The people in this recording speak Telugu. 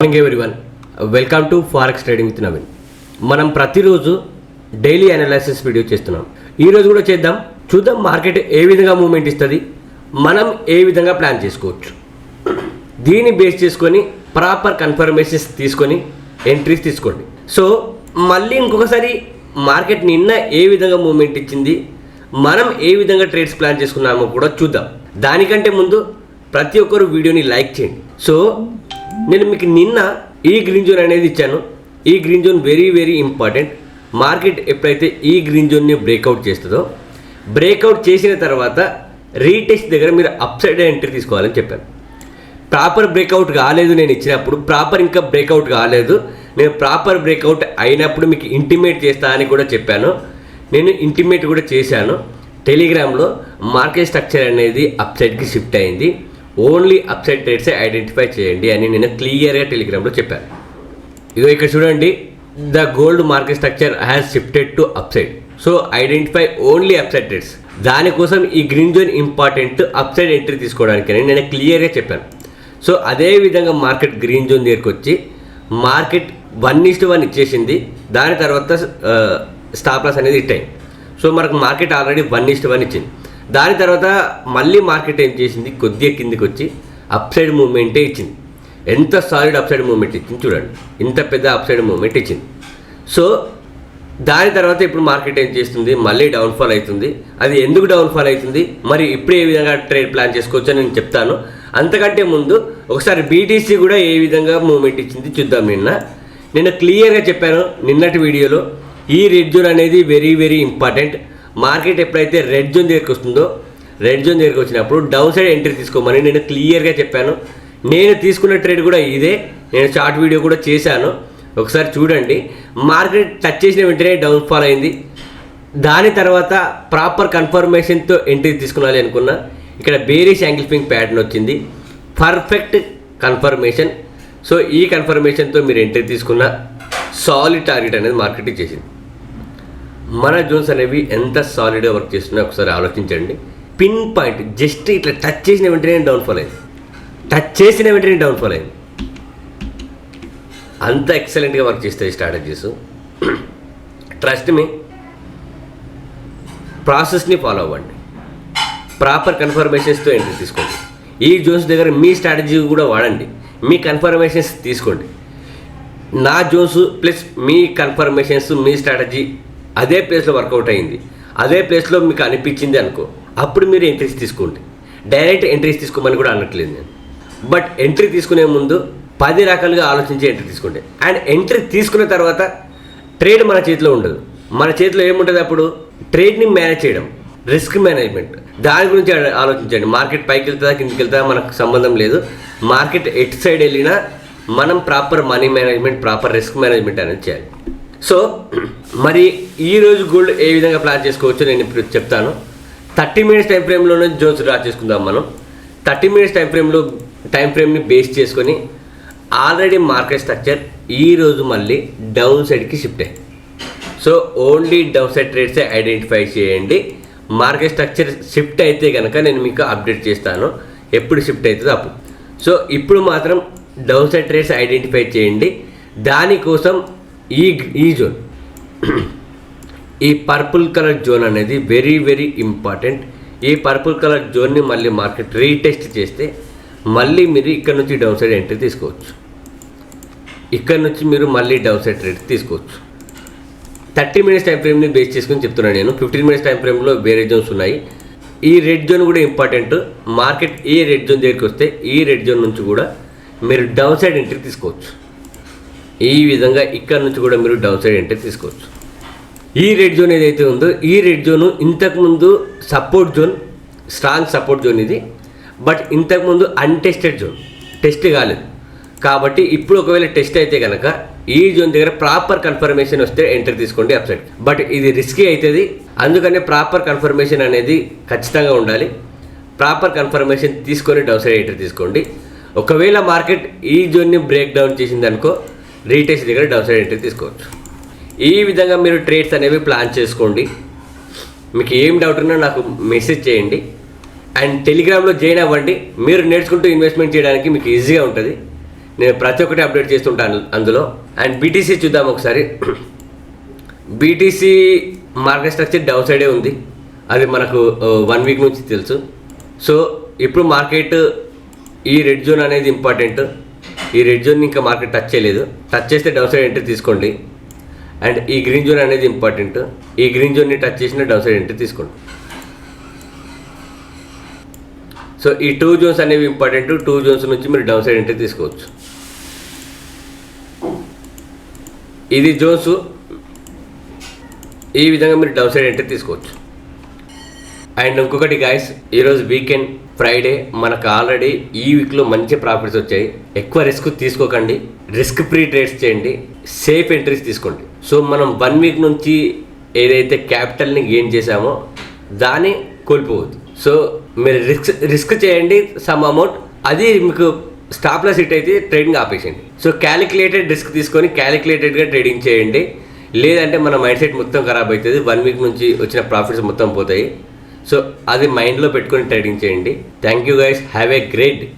Morning everyone, welcome to forex trading with Naveen. మనం ప్రతిరోజు డైలీ అనాలిసిస్ వీడియో చేస్తున్నాం. ఈరోజు కూడా చూద్దాం మార్కెట్ ఏ విధంగా మూవ్మెంట్ ఇస్తుంది, మనం ఏ విధంగా ప్లాన్ చేసుకోవచ్చు. దీన్ని బేస్ చేసుకొని ప్రాపర్ కన్ఫర్మేషన్స్ తీసుకొని ఎంట్రీస్ తీసుకోండి. సో మళ్ళీ ఇంకొకసారి మార్కెట్ నిన్న ఏ విధంగా మూవ్మెంట్ ఇచ్చింది, మనం ఏ విధంగా ట్రేడ్స్ ప్లాన్ చేసుకున్నామో కూడా చూద్దాం. దానికంటే ముందు ప్రతి ఒక్కరు వీడియోని లైక్ చేయండి. సో నేను మీకు నిన్న ఈ గ్రీన్ జోన్ అనేది ఇచ్చాను. ఈ green zone very very important. Market ఎప్పుడైతే ఈ గ్రీన్ జోన్ని బ్రేక్అవుట్ చేస్తుందో, బ్రేక్అవుట్ చేసిన తర్వాత రీటెస్ట్ దగ్గర మీరు అప్ సైడ్ ఎంట్రీ తీసుకోవాలని చెప్పాను. ప్రాపర్ బ్రేక్అవుట్ కాలేదు, నేను ఇచ్చినప్పుడు ప్రాపర్ ఇంకా బ్రేక్అవుట్ కాలేదు. నేను ప్రాపర్ బ్రేక్అవుట్ అయినప్పుడు మీకు ఇంటిమేట్ చేస్తా అని కూడా చెప్పాను. నేను ఇంటిమేట్ కూడా చేశాను. టెలిగ్రామ్లో మార్కెట్ స్ట్రక్చర్ అనేది అప్ సైడ్కి షిఫ్ట్ అయింది, ఓన్లీ అప్ సైడ్ ట్రేడ్సే ఐడెంటిఫై చేయండి అని నేను క్లియర్గా టెలిగ్రామ్లో చెప్పాను. ఇగో ఇక్కడ చూడండి, the gold market structure has shifted to up side, so identify only up side trades. దానికోసం ఈ green zone important up side entry తీసుకోవడానికి అని నేను క్లియర్గా చెప్పాను. సో అదే విధంగా మార్కెట్ గ్రీన్ జోన్ దగ్గరికి వచ్చి మార్కెట్ 1:1 ఇచ్చేసింది. దాని తర్వాత స్టాప్ లాస్ అనేది హిట్ అయింది. సో మనకు మార్కెట్ ఆల్రెడీ 1:1 ఇచ్చింది. దాని తర్వాత మళ్ళీ మార్కెట్ ఏం చేసింది, కొద్దిగా కిందికి వచ్చి అప్ సైడ్ మూవ్మెంటే ఇచ్చింది. ఎంత సాలిడ్ అప్ సైడ్ మూవ్మెంట్ ఇచ్చింది చూడండి, ఇంత పెద్ద అప్ సైడ్ మూవ్మెంట్ ఇచ్చింది. సో దాని తర్వాత ఇప్పుడు మార్కెట్ ఏం చేస్తుంది, మళ్ళీ డౌన్ఫాల్ అవుతుంది. అది ఎందుకు డౌన్ఫాల్ అవుతుంది, మరి ఇప్పుడు ఏ విధంగా ట్రేడ్ ప్లాన్ చేసుకోవచ్చు అని నేను చెప్తాను. అంతకంటే ముందు ఒకసారి బీటీసీ కూడా ఏ విధంగా మూవ్మెంట్ ఇచ్చింది చూద్దాం. నేను క్లియర్గా చెప్పాను నిన్నటి వీడియోలో, ఈ రెడ్ జోన్ అనేది వెరీ వెరీ ఇంపార్టెంట్. మార్కెట్ ఎప్పుడైతే రెడ్ జోన్ దగ్గరికి వస్తుందో, రెడ్ జోన్ దగ్గరికి వచ్చినప్పుడు డౌన్ సైడ్ ఎంట్రీ తీసుకోమని నేను క్లియర్గా చెప్పాను. నేను తీసుకున్న ట్రేడ్ కూడా ఇదే, నేను షార్ట్ వీడియో కూడా చేశాను, ఒకసారి చూడండి. మార్కెట్ టచ్ చేసిన వెంటనే డౌన్ఫాల్ అయింది. దాని తర్వాత ప్రాపర్ కన్ఫర్మేషన్తో ఎంట్రీ తీసుకోవాలి అనుకున్నా. ఇక్కడ బేరిష్ యాంగిల్ఫింగ్ ప్యాటర్న్ వచ్చింది, పర్ఫెక్ట్ కన్ఫర్మేషన్. సో ఈ కన్ఫర్మేషన్తో మీరు ఎంట్రీ తీసుకున్న సాలిడ్ టార్గెట్ అనేది మార్కెట్ ఇచ్చేసింది. మన జోన్స్ అనేవి ఎంత సాలిడ్గా వర్క్ చేస్తున్నాయో ఒకసారి ఆలోచించండి. పిన్ పాయింట్ జస్ట్ ఇట్లా టచ్ చేసిన వెంటనే డౌన్ఫాల్ అయింది, టచ్ చేసిన వెంటనే డౌన్ఫాల్ అయింది. అంత ఎక్సలెంట్గా వర్క్ చేస్తాయి స్ట్రాటజీస్. ట్రస్ట్ మీ, ప్రాసెస్ని ఫాలో అవ్వండి, ప్రాపర్ కన్ఫర్మేషన్స్తో ఎంట్రీ తీసుకోండి. ఈ జోన్స్ దగ్గర మీ స్ట్రాటజీ కూడా వాడండి, మీ కన్ఫర్మేషన్స్ తీసుకోండి. నా జోన్స్ ప్లస్ మీ కన్ఫర్మేషన్స్, మీ స్ట్రాటజీ అదే ప్లేస్లో వర్కౌట్ అయింది, అదే ప్లేస్లో మీకు అనిపించింది అనుకో, అప్పుడు మీరు ఎంట్రీస్ తీసుకోండి. డైరెక్ట్ ఎంట్రీస్ తీసుకోమని కూడా అనట్లేదు నేను. బట్ ఎంట్రీ తీసుకునే ముందు 10 రకాలుగా ఆలోచించి ఎంట్రీ తీసుకోండి. అండ్ ఎంట్రీ తీసుకున్న తర్వాత ట్రేడ్ మన చేతిలో ఉండదు. మన చేతిలో ఏముంటుంది అప్పుడు, ట్రేడ్ని మేనేజ్ చేయడం, రిస్క్ మేనేజ్మెంట్, దాని గురించి ఆలోచించండి. మార్కెట్ పైకి వెళ్తుందా కిందికి వెళ్తుందా మనకు సంబంధం లేదు. మార్కెట్ ఎటు సైడ్ వెళ్ళినా మనం proper money management, proper risk management అనేది చేయాలి. సో మరి ఈరోజు గోల్డ్ ఏ విధంగా ప్లాన్ చేసుకోవచ్చో నేను ఇప్పుడు చెప్తాను. 30 మినిట్స్ టైం ఫ్రేమ్లోనే జోన్స్ డ్రా చేసుకుందాం మనం. 30 మినిట్స్ టైం ఫ్రేమ్ని బేస్ చేసుకొని ఆల్రెడీ మార్కెట్ స్ట్రక్చర్ ఈరోజు మళ్ళీ డౌన్ సైడ్కి షిఫ్ట్ అయ్యింది. సో ఓన్లీ డౌన్ సైడ్ ట్రేడ్సే ఐడెంటిఫై చేయండి. మార్కెట్ స్ట్రక్చర్ షిఫ్ట్ అయితే కనుక నేను మీకు అప్డేట్ చేస్తాను, ఎప్పుడు షిఫ్ట్ అవుతుందో అప్పుడు. సో ఇప్పుడు మాత్రం డౌన్ సైడ్ ట్రేడ్స్ ఐడెంటిఫై చేయండి. దానికోసం ఈ జోన్, ఈ పర్పుల్ కలర్ జోన్ అనేది వెరీ వెరీ ఇంపార్టెంట్. ఈ పర్పుల్ కలర్ జోన్ని మళ్ళీ మార్కెట్ రీటెస్ట్ చేస్తే మళ్ళీ మీరు ఇక్కడ నుంచి డౌన్ సైడ్ ఎంట్రీ తీసుకోవచ్చు. ఇక్కడ నుంచి మీరు మళ్ళీ డౌన్ సైడ్ ట్రేడ్ తీసుకోవచ్చు. 30 మినిట్స్ టైం ఫ్రేమ్ని బేస్ చేసుకుని చెప్తున్నాను నేను. 15 మినిట్స్ టైం ఫ్రేమ్లో వేరే జోన్స్ ఉన్నాయి. ఈ రెడ్ జోన్ కూడా ఇంపార్టెంట్. మార్కెట్ ఈ రెడ్ జోన్ దగ్గరికి వస్తే ఈ రెడ్ జోన్ నుంచి కూడా మీరు డౌన్ సైడ్ ఎంట్రీ తీసుకోవచ్చు. ఈ విధంగా ఇక్కడ నుంచి కూడా మీరు డౌన్ సైడ్ ఎంట్రీ తీసుకోవచ్చు. ఈ రెడ్ జోన్ ఏదైతే ఉందో, ఈ రెడ్ జోను ఇంతకుముందు support zone, strong support zone ఇది. బట్ ఇంతకుముందు అన్టెస్టెడ్ జోన్, టెస్ట్ కాలేదు. కాబట్టి ఇప్పుడు ఒకవేళ టెస్ట్ అయితే కనుక ఈ జోన్ దగ్గర ప్రాపర్ కన్ఫర్మేషన్ వస్తే ఎంట్రీ తీసుకోండి అప్ సైడ్. బట్ ఇది రిస్కీ అవుతుంది, అందుకనే ప్రాపర్ కన్ఫర్మేషన్ అనేది ఖచ్చితంగా ఉండాలి. ప్రాపర్ కన్ఫర్మేషన్ తీసుకొని డౌన్ సైడ్ ఎంట్రీ తీసుకోండి. ఒకవేళ మార్కెట్ ఈ జోన్ని బ్రేక్ డౌన్ చేసింది అనుకో, రీటెస్ట్ దగ్గర డౌన్ సైడ్ ఎంట్రీ తీసుకోవచ్చు. ఈ విధంగా మీరు ట్రేడ్స్ అనేవి ప్లాన్ చేసుకోండి. మీకు ఏం డౌట్ ఉన్నా నాకు మెసేజ్ చేయండి. అండ్ టెలిగ్రామ్లో జాయిన్ అవ్వండి. మీరు నేర్చుకుంటూ ఇన్వెస్ట్మెంట్ చేయడానికి మీకు ఈజీగా ఉంటుంది. నేను ప్రతి ఒక్కటి అప్డేట్ చేస్తుంటాను అందులో. అండ్ బీటీసీ చూద్దాం ఒకసారి. బీటీసీ మార్కెట్ స్ట్రక్చర్ డౌన్ సైడే ఉంది, అది మనకు 1 వీక్ నుంచి తెలుసు. సో ఇప్పుడు మార్కెట్ ఈ రెడ్ జోన్ అనేది ఇంపార్టెంట్. ఈ రెడ్ జోన్ ఇంకా మార్కెట్ టచ్ చేయలేదు, టచ్ చేస్తే డౌన్ సైడ్ ఎంట్రీ తీసుకోండి. అండ్ ఈ గ్రీన్ జోన్ అనేది ఇంపార్టెంట్, ఈ గ్రీన్ జోన్ని టచ్ చేసిన డౌన్ సైడ్ ఎంట్రీ తీసుకోండి. సో ఈ 2 జోన్స్ అనేవి ఇంపార్టెంట్, 2 జోన్స్ నుంచి మీరు డౌన్ సైడ్ ఎంట్రీ తీసుకోవచ్చు. ఇది జోన్స్, ఈ విధంగా మీరు డౌన్ సైడ్ ఎంట్రీ తీసుకోవచ్చు. అండ్ ఇంకొకటి గాయస్, ఈరోజు వీకెండ్ ఫ్రైడే, మనకు ఆల్రెడీ ఈ వీక్లో మంచి ప్రాఫిట్స్ వచ్చాయి. ఎక్కువ రిస్క్ తీసుకోకండి, రిస్క్ ఫ్రీ ట్రేడ్స్ చేయండి, సేఫ్ ఎంట్రీస్ తీసుకోండి. సో మనం 1 వీక్ నుంచి ఏదైతే క్యాపిటల్ని గెయిన్ చేసామో దాన్ని కోల్పోవద్దు. సో మీరు రిస్క్ చేయండి సమ్ అమౌంట్, అది మీకు స్టాప్ లాస్ హిట్ అయితే ట్రేడింగ్ ఆపేసేయండి. సో క్యాలిక్యులేటెడ్ రిస్క్ తీసుకొని క్యాలిక్యులేటెడ్గా ట్రేడింగ్ చేయండి, లేదంటే మన మైండ్ సెట్ మొత్తం ఖరాబ్ అవుతుంది. 1 వీక్ నుంచి వచ్చిన ప్రాఫిట్స్ మొత్తం పోతాయి. సో అది మైండ్లో పెట్టుకొని ట్రేడింగ్ చేయండి. Thank you guys, have a great day.